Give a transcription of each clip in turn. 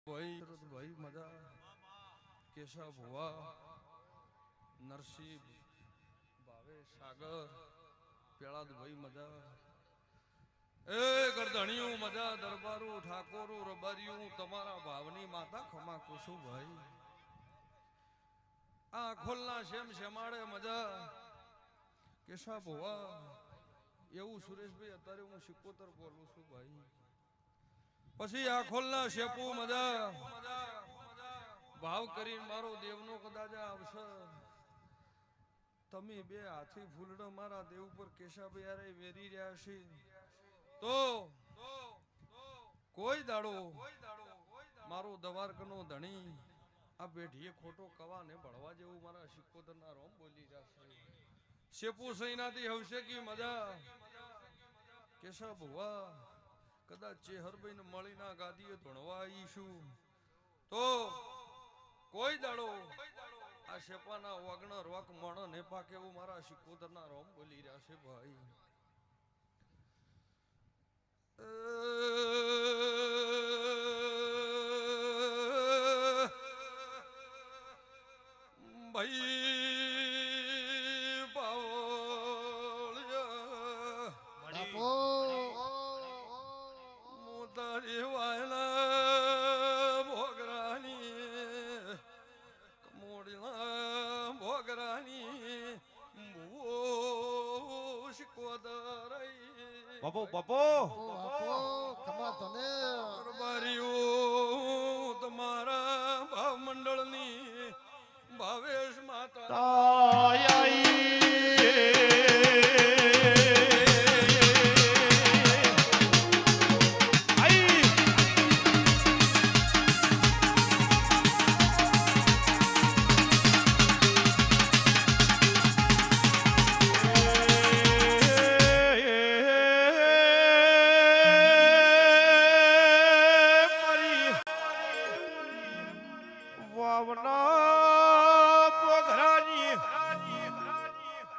ભાઈ મજા કેશવ ભુવા નરસિંહ ભાવેશ સાગર પેળાદ ભાઈ મજા એ ગરધણીયું મજા દરબારું ઠાકોરું રબારીયું તમારા ભાવની માતા ખમા કુસુ ભાઈ આ ખોલના શેમ શેમાડે મજા કેશવ ભુવા એવું સુરેશભાઈ અત્યારે હું 77 બોલું છું ભાઈ પછી આ ખોલના શેપુ મજા ભાવ કરીને મારો દેવનો કદાચ આવશે તમે બે હાથી ફૂલડો મારા દેવ ઉપર કેશાભાઈ યારે વેરી રહ્યા છે તો કોઈ દાડો મારો દવારકનો ધણી આ બેઠીએ ખોટો કવાને ભળવા જેવું મારા 77 ના રોમ બોલી જશે શેપુ સૈનાથી હવશે કે મજા કેશવ ભુવા કદાચ ચેહરભાઈ ને મળીના ગાદીએ ધણવા આવીશું તો કોઈ દાડો આ શેપાના વાગણા રોક મણ ને પાકે એવું મારા 77 ના રોમ બોલી રહ્યા છે ભાઈ ભાઈ બાપો બાપો ખમા તને દરબારીઓ તમારા ભાવ મંડળની ભાવેશ માતા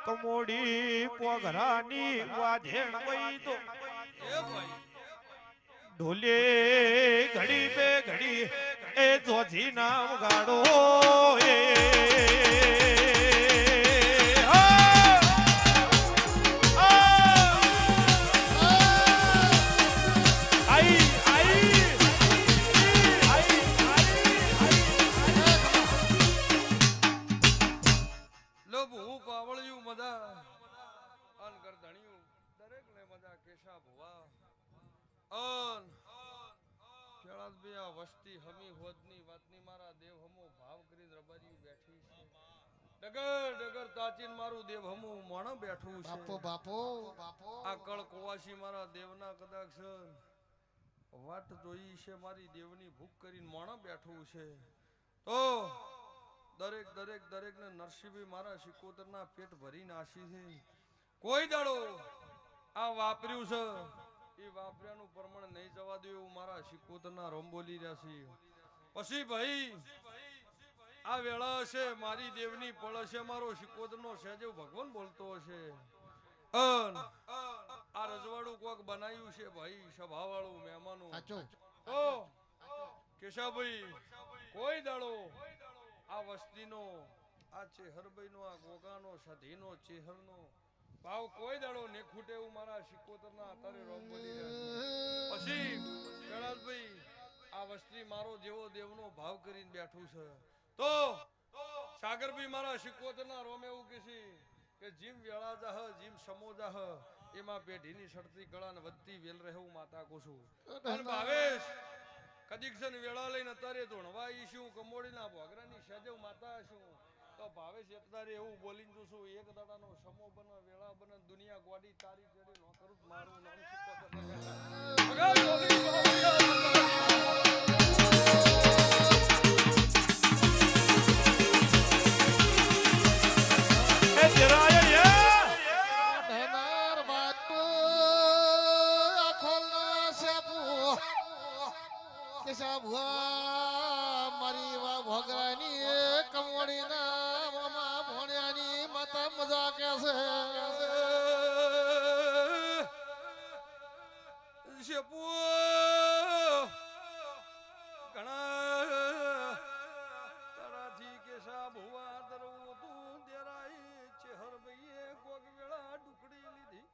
કમોડી પોઘરાની વાધેણ વઈ તો ઢોલે ઘડી બે ઘડી એ જોજી નામ ગાડો એ વસ્તી હમી હોદની વાતની મારા દેવ હમો ભાવ કરી રબારી બેઠી છે ડગર ડગર તાચીન મારું દેવ હમો મોણ બેઠું છે બાપો બાપો બાપો આ કળ કોવાસી મારા દેવના કદાચ વાટ જોઈ છે મારી દેવની ભૂખ કરીને મોણ બેઠું છે તો દરેક દરેક દરેક ને નરસિંહભાઈ મારા 77 ના પેટ ભરી નાસી છે કોઈ દાડો આ વાપર્યું છે એ વાપર્યાનું પ્રમાણ નહીં જવા દે એવું મારા 77 ના રોમ બોલી રહ્યા છે પછી ભાઈ આ વેળા હશે મારી દેવની પળ હશે મારો 77 નો સહેજેવ ભગવાન બોલતો હશે આ રજવાડું કોક બનાવ્યું છે ભાઈ સભાવાળું મહેમાનો તો કેશાભાઈ કોઈ દાડો આ વસ્તીનો આ ચેહરભાઈનો આ ગોગાનો સધીનો ચેહરનો ભાવ કોઈ દાડો ને ખૂટે એવું મારા 77 ના અત્યારે રોમ બોલી રહ્યા પછી કૈલાસભાઈ આ વસ્તી મારો જેવો દેવનો ભાવ કરીને બેઠું છે તો સાગરભાઈ મારા 77 ના રોમ એવું કહે કે જીમ વેળા જાહ જીમ સમો જાહ એમાં પેઢીની સડતી ગળાને વધતી વેલ રહેવું માતા કુસુ અને ભાવેશ કદીક છે ને વેળા લઈને અત્યારે ધોણવા ઈશું કમોડીના ભોગરાની સજેવ માતા છું તો ભાવેશ અત્યારે એવું બોલીને જોશું એક દાડાનો સમો બને વેળા બને દુનિયા ગોડી તારી ચડી નો કરું મારું નામ 77 કેશવ ભુવા મારી વા ભોગરાની કમોડી ના મામા ભોણ્યાની માતા મજા કે છે શેપુ ઘણા તારાથી કેશા ભુવા દરવું તું દેરાઈ ચેહર ભાઈએ કોક વેળા ડુકડી લીધી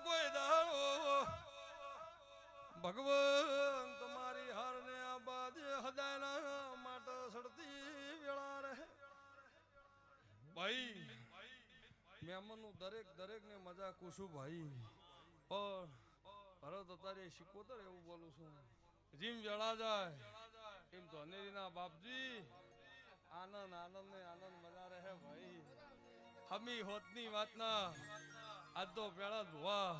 કોઈ દાડો ભગવાન તમારી હારને આ બાદ હદાયના માટે સડતી વેળા રહે ભાઈ મહેમાનનું દરેક ને મજા કુશું ભાઈ પણ ભરત અત્યારે શીખોતર એવું બોલું છું જીમ વેળા જાય એમ તો અનેરીના બાપજી આનંદ મજા રહે ભાઈ હમી હોતની વાતના આજ તો પેલા ધોવા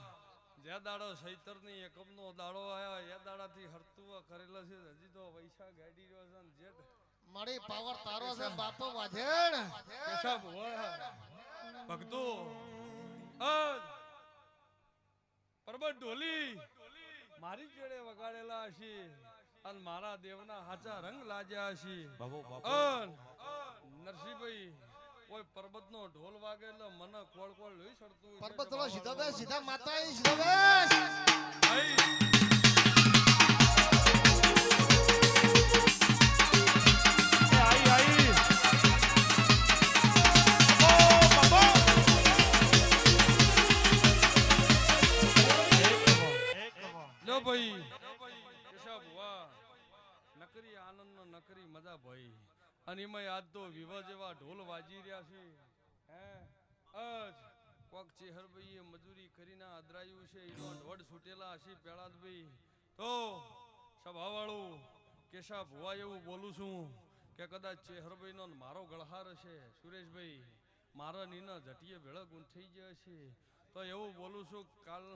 જે દાડો સૈતરની એકમનો દાડો આયા એ દાડાથી હરતુવા કરેલો છે હજી તો વૈશાખ ગાડી રહ્યો છે ને જેઠ મારી પાવર તારો છે બાપો વાધેણ કેશા ભુવા ભક્તો પરબત ઢોલી મારી ચેડે વગાડેલા હશે અને મારા દેવના હાચા રંગ લાજ્યા હશે નરસિંહભાઈ કોઈ પર્વતનો ઢોલ વાગે એટલે મને કોળ લોહી સડતું પર્વત થોડો સીધો બે સીધા માતા સીધો બે નકરી આનંદ નકરી મજા ભાઈ અને એમાં આજ તો વિવાહ જેવા ઢોલ વાજી રહ્યા છે કોક ચેહરભાઈએ મજૂરી કરીને અદરાયું છે એનો ઢોળ છૂટેલા હશે પેલાદભાઈ તો સભાવાળું કેશા ભુવા એવું બોલું છું કે કદાચ ચેહરભાઈ નો મારો ગળહાર હશે સુરેશભાઈ મારા નીના જટીએ ભેળા ગુણ થઈ ગયા છે તો એવું બોલું છું કાલ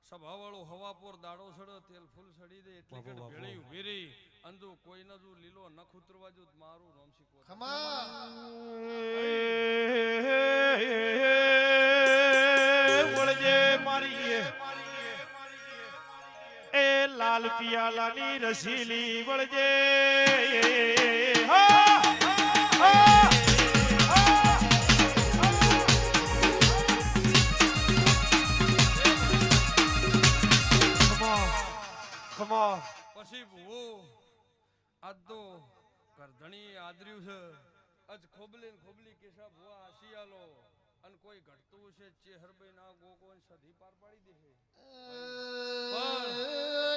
સભાવાળું હવાપોર દાડો સડો તેલ ફૂલ સડી દે એટલે કે ભેળી ઉભી રહી અંદુ કોઈ ન જો લીલો નખ ઉતરવા જો મારું નામ શીખવો વળજે મારી એ લાલ પિયાલાની રસીલી વળજે પછી ભૂવો આજ તો કરધણી આદર્યું છે આજ ખોબલી કેશા ભુવા આસી આલો અને કોઈ ઘટતું છે ચેહરભાઈ ના ગોગોન સધી પાર પાડી દે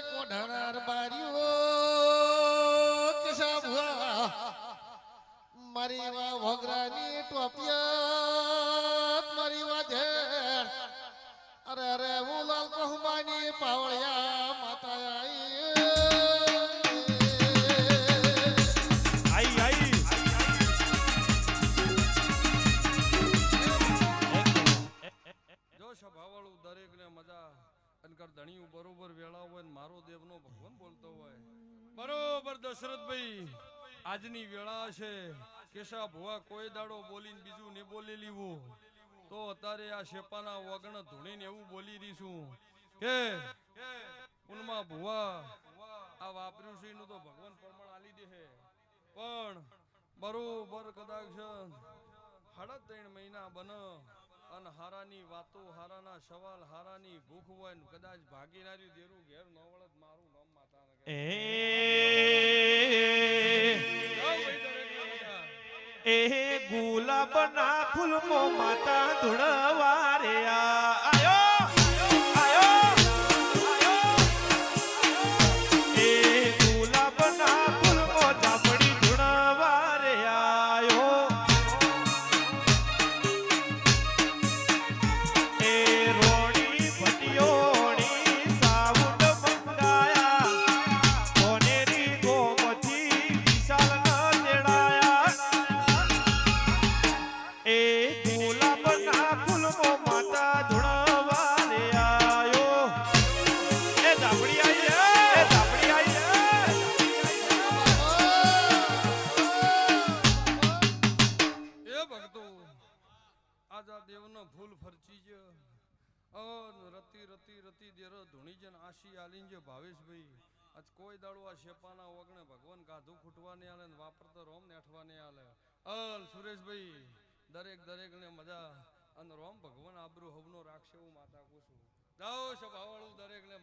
કોઢાનાર બારીઓ કેશા ભુવા મારી વા ભોગરાની ટોપિયા મારી વા ધેર અરે હું લાલ કહુમાની પાવળિયા માતા સભાવાળું દરેક ને મજા અનકર ધણીયું બરોબર વેળા હોય ને મારો દેવનો ભગવાન બોલતો હોય બરોબર દશરથભાઈ આજની વેળા છે કેશા ભુવા કોઈ દાડો બોલીને બીજું ને બોલી લીવું તો અત્યારે આ શેપાના વગણ ધૂણીને એવું બોલી દઈશું કે ઉનમાં ભુવા આ વાપર્યું છે એનું તો ભગવાન પ્રમાણ આલી દે પણ બરોબર કદાચ 3.5 મહિના બને અને હારાની વાતો હારાના સવાલ હારાની ભૂખ હોય ને કદાચ ભાગીનારી દેરું ઘેર ન વળત મારું નામ માતા એ ગુલાબના ફૂલમો માતા ધૂણવારે આયો એ ગુલાબના ફૂલમો ચાપડી ધૂણવારે આયો એ રોણી ભટિયોણી સાઉન્ડ મંગાયા કોનેરી ગોમથી વિશાલ ન તેડાયા એ ગુલાબના ફૂલમો માતા ધૂણવારે આયો એ ધાબડી આઈ એ ભક્તો આજા દેવનો ફૂલ ફરચી જ રતી દેર ધૂણી જન આશી આલીન જે ભાવેશભાઈ આજ કોઈ દાડો આ શેપાના વગણે ભગવાન કાધું ખૂટવાને આલે ને વાપરતો રોમ નેઠવાને આલે સુરેશભાઈ દરેક ને મજા અને રોમ ભગવાન આબરૂ હવનો રાખશે હું માતા કુશું જાઓ સભાવાળું દરેકને